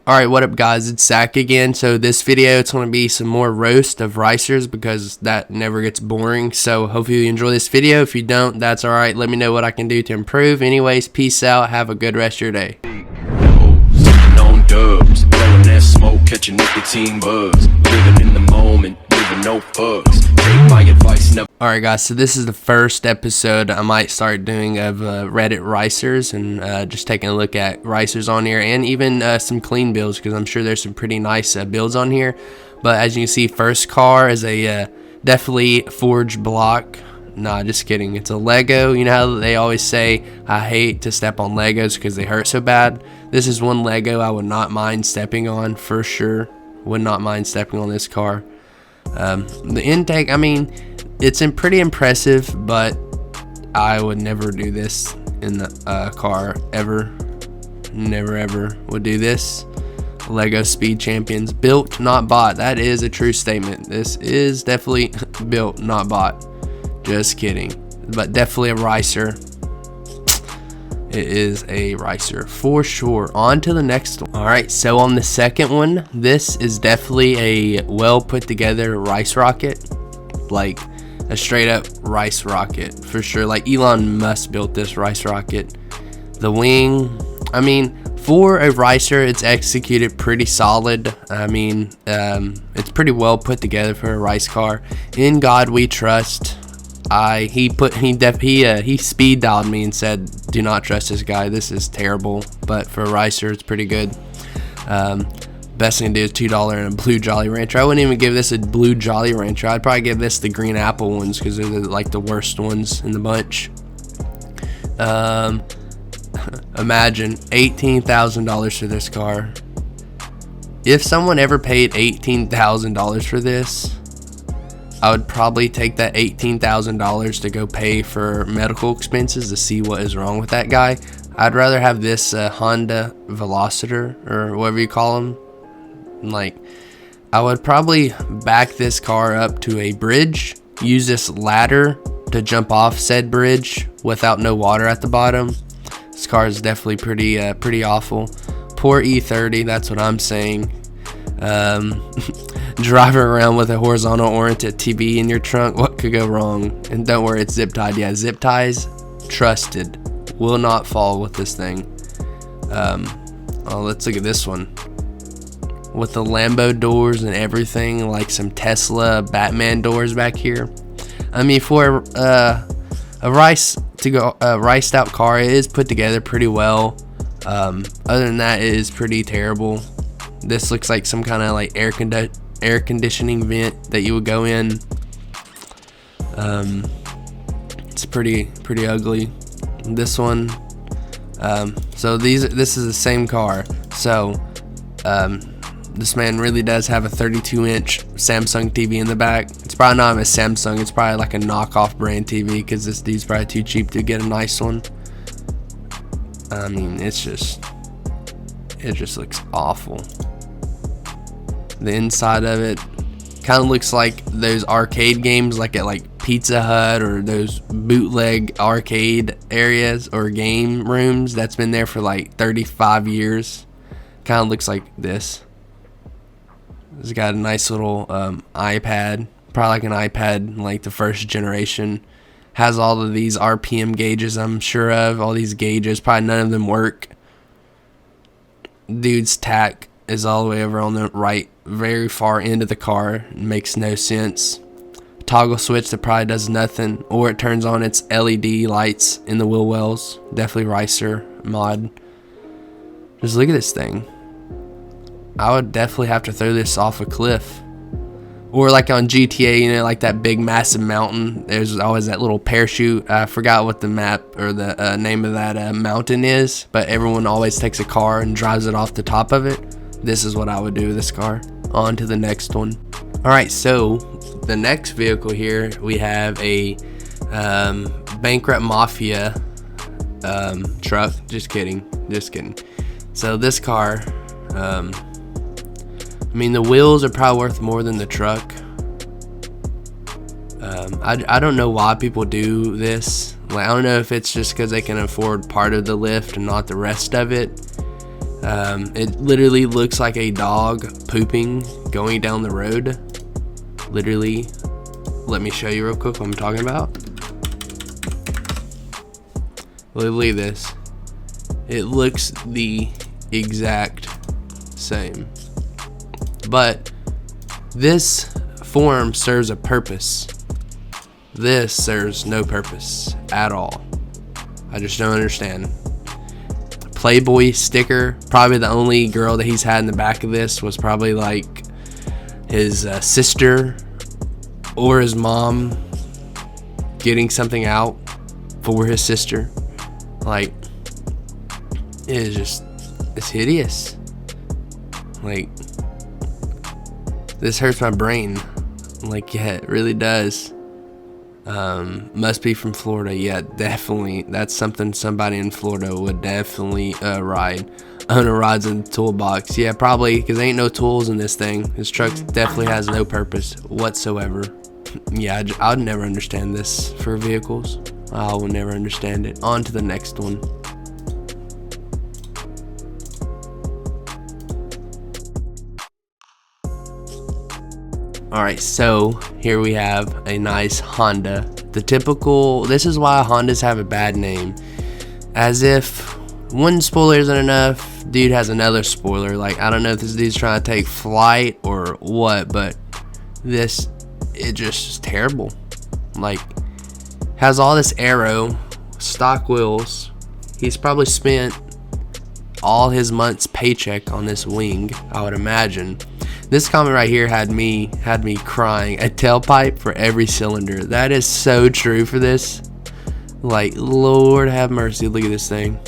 Alright, what up guys, it's Zach again. So this video, it's going to be some more roast of ricers because that never gets boring. So hopefully you enjoy this video. If you don't, that's alright. Let me know what I can do to improve. Anyways, peace out. Have a good rest of your day. On dubs, blowing that smoke, catching nicotine bugs, living in the moment, living no fucks. Take my advice, never. Alright guys, so this is the first episode I might start doing of Reddit ricers, and just taking a look at ricers on here, and even some clean builds, because I'm sure there's some pretty nice builds on here. But as you can see, first car is a definitely forged block. Nah, just kidding. It's a Lego. You know how they always say, I hate to step on Legos because they hurt so bad? This is one Lego I would not mind stepping on for sure. Would not mind stepping on this car. The intake, I mean, it's pretty impressive, but I would never do this in the car ever. Never ever would do this. Lego Speed Champions, built not bought. That is a true statement. This is definitely built not bought. Just kidding, but definitely a ricer. It is a ricer for sure. On to the next one. Alright, so on the second one, this is definitely a well put together rice rocket. Like a straight up rice rocket for sure. Like Elon Musk built this rice rocket. The wing, I mean, for a ricer, it's executed pretty solid. I mean, it's pretty well put together for a rice car. In God we trust. He speed dialed me and said, do not trust this guy, this is terrible. But for a ricer, it's pretty good. Best thing to do is $2 and a blue Jolly Rancher. I wouldn't even give this a blue Jolly Rancher. I'd probably give this the green apple ones because they're like the worst ones in the bunch. Imagine $18,000 for this car. If someone ever paid $18,000 for this, I would probably take that $18,000 to go pay for medical expenses to see what is wrong with that guy. I'd rather have this Honda Velociter, or whatever you call them. Like, I would probably back this car up to a bridge, use this ladder to jump off said bridge without no water at the bottom. This car is definitely pretty awful. Poor E30, that's what I'm saying. Driving around with a horizontal oriented TV in your trunk, what could go wrong? And don't worry, it's zip tied. Yeah, zip ties, trusted, will not fall with this thing. Oh, let's look at this one with the Lambo doors and everything, like some Tesla Batman doors back here. I mean, for a riced out car, it is put together pretty well. Other than that, it is pretty terrible. This looks like some kind of like air conditioning vent that you would go in. It's pretty ugly. This one, so this is the same car. So this man really does have a 32-inch Samsung TV in the back. It's probably not a Samsung, it's probably like a knockoff brand TV because this dude's probably too cheap to get a nice one. I mean, it just looks awful. The inside of it kind of looks like those arcade games, like at like Pizza Hut or those bootleg arcade areas or game rooms that's been there for like 35 years. Kind of looks like this. It's got a nice little iPad, probably like an iPad like the first generation. Has all of these RPM gauges, I'm sure of. All these gauges, probably none of them work. Dude's tack is all the way over on the right, very far end of the car. It makes no sense. Toggle switch that probably does nothing, or it turns on its LED lights in the wheel wells. Definitely ricer mod. Just look at this thing. I would definitely have to throw this off a cliff. Or like on GTA, you know, like that big massive mountain, there's always that little parachute. I forgot what the map or the name of that mountain is, but everyone always takes a car and drives it off the top of it. This is what I would do with this car. On to the next one. Alright, so the next vehicle here, we have a Bankrupt Mafia truck. Just kidding. So this car, I mean, the wheels are probably worth more than the truck. I don't know why people do this. Like, I don't know if it's just because they can afford part of the lift and not the rest of it. It literally looks like a dog pooping going down the road. Literally. Let me show you real quick what I'm talking about. Look at this. It looks the exact same. But this form serves a purpose. This serves no purpose at all. I just don't understand. Playboy sticker. Probably the only girl that he's had in the back of this was probably like his sister or his mom getting something out for his sister. Like, it is just, it's hideous. Like, this hurts my brain. Like, yeah, it really does. Must be from Florida. Yeah, definitely. That's something somebody in Florida would definitely ride. Owner rides in the toolbox. Yeah, probably, because ain't no tools in this thing. This truck definitely has no purpose whatsoever. Yeah, I would never understand this for vehicles. I will never understand it. On to the next one. Alright, so here we have a nice Honda. The typical, this is why Hondas have a bad name. As if one spoiler isn't enough, dude has another spoiler. Like, I don't know if this dude's trying to take flight or what, but this, it just is terrible. Like, has all this aero, stock wheels. He's probably spent all his month's paycheck on this wing, I would imagine. This comment right here had me crying. A tailpipe for every cylinder. That is so true for this. Like, Lord have mercy. Look at this thing.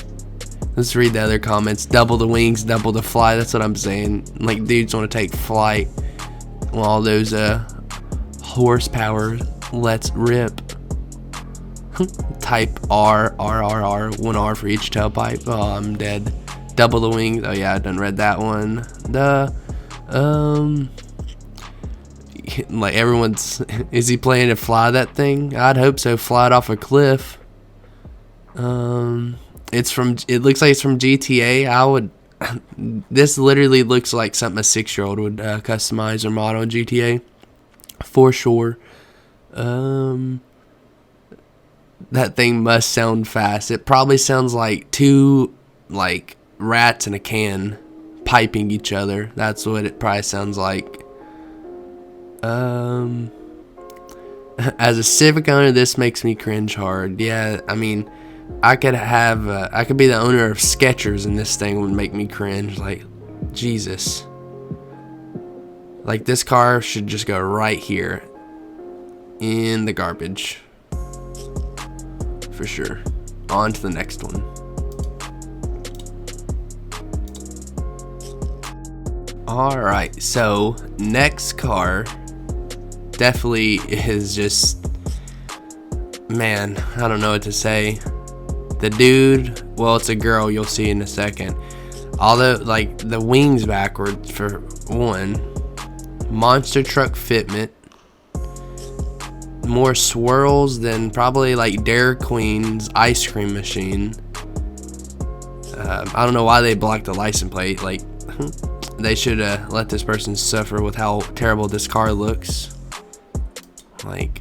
Let's read the other comments. Double the wings, double the fly. That's what I'm saying. Like, dudes want to take flight. Well, all those horsepower. Let's rip. Type R, R, R, R. 1 R for each tailpipe. Oh, I'm dead. Double the wings. Oh yeah, I done read that one. Like, everyone's, is he planning to fly that thing? I'd hope so. Fly it off a cliff. It looks like it's from GTA. This literally looks like something a 6-year-old would customize or model in GTA for sure. That thing must sound fast. It probably sounds like two like rats in a can piping each other. That's what it probably sounds like. As a Civic owner, this makes me cringe hard. Yeah, I mean, I could be the owner of Skechers and this thing would make me cringe. Like, Jesus. Like, this car should just go right here in the garbage. For sure. On to the next one. Alright, so next car definitely is just, man, I don't know what to say. The dude, well, it's a girl, you'll see in a second. Although, like, the wings backwards for one. Monster truck fitment. More swirls than probably like Dairy Queen's ice cream machine. I don't know why they blocked the license plate. Like, they should let this person suffer with how terrible this car looks. Like,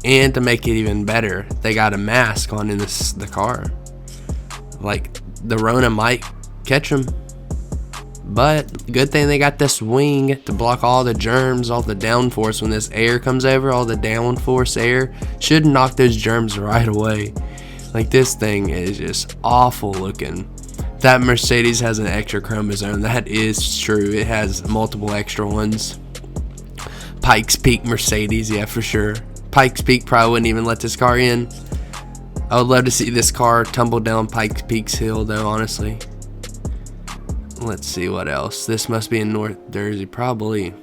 and to make it even better, they got a mask on in the car. Like, the Rona might catch them. But good thing they got this wing to block all the germs, all the downforce. When this air comes over, all the downforce air should knock those germs right away. Like, this thing is just awful looking. That Mercedes has an extra chromosome. That is true. It has multiple extra ones. Pikes Peak Mercedes, yeah, for sure. Pikes Peak probably wouldn't even let this car in. I would love to see this car tumble down Pikes Peak's hill, though, honestly. Let's see what else. This must be in North Jersey, probably.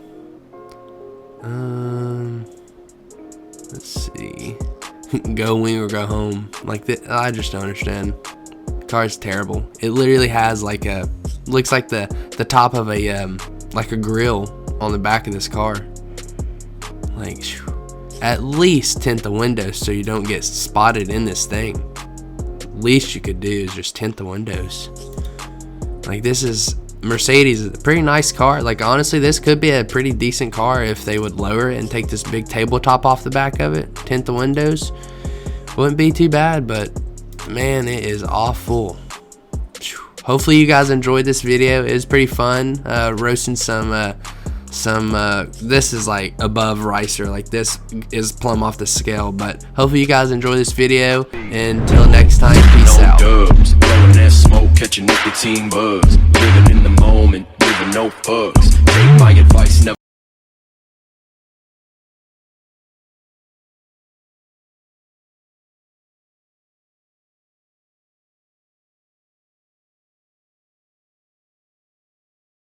Let's see. Go wing or go home. Like, I just don't understand. The car's terrible. It literally has like looks like the top of a like a grill on the back of this car. Like, at least tint the windows so you don't get spotted in this thing. Least you could do is just tint the windows. Like, this is Mercedes, a pretty nice car. Like, honestly, this could be a pretty decent car if they would lower it and take this big tabletop off the back of it, tint the windows. Wouldn't be too bad, but man, it is awful. Hopefully you guys enjoyed this video. It was pretty fun, roasting some this is like above ricer, like this is plumb off the scale, but hopefully you guys enjoy this video. Until next time, peace out. Dubs, blowing that smoke, catching nicotine bugs, living in the moment, giving no fucks. Take my advice, never